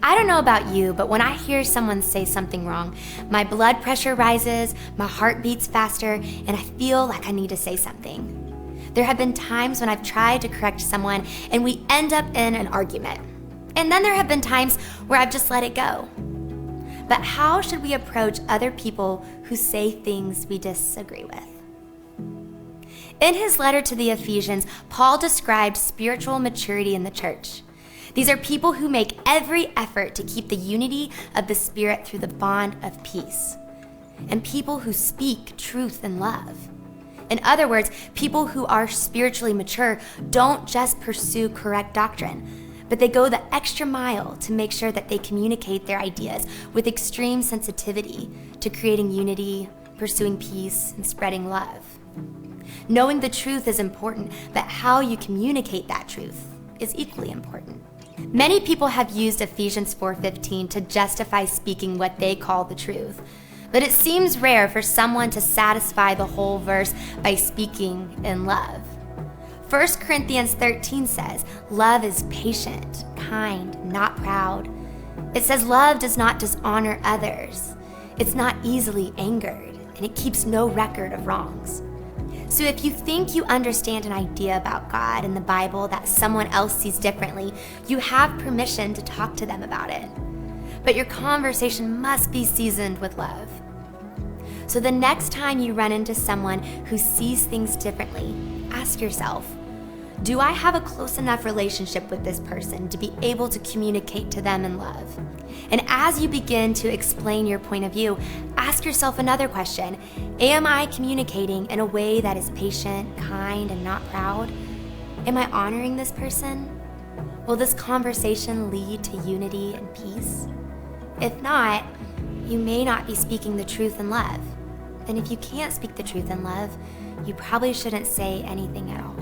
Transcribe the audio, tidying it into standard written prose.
I don't know about you, but when I hear someone say something wrong, my blood pressure rises, my heart beats faster, and I feel like I need to say something. There have been times when I've tried to correct someone and we end up in an argument. And then there have been times where I've just let it go. But how should we approach other people who say things we disagree with? In his letter to the Ephesians, Paul described spiritual maturity in the church. These are people who make every effort to keep the unity of the Spirit through the bond of peace, and people who speak truth and love. In other words, people who are spiritually mature don't just pursue correct doctrine, but they go the extra mile to make sure that they communicate their ideas with extreme sensitivity to creating unity, pursuing peace, and spreading love. Knowing the truth is important, but how you communicate that truth is equally important. Many people have used Ephesians 4:15 to justify speaking what they call the truth, but it seems rare for someone to satisfy the whole verse by speaking in love. 1 Corinthians 13 says, love is patient, kind, not proud. It says love does not dishonor others. It's not easily angered, and it keeps no record of wrongs. So if you think you understand an idea about God and the Bible that someone else sees differently, you have permission to talk to them about it. But your conversation must be seasoned with love. So the next time you run into someone who sees things differently, ask yourself, do I have a close enough relationship with this person to be able to communicate to them in love? And as you begin to explain your point of view, ask yourself another question. Am I communicating in a way that is patient, kind, and not proud? Am I honoring this person? Will this conversation lead to unity and peace? If not, you may not be speaking the truth in love. And if you can't speak the truth in love, you probably shouldn't say anything at all.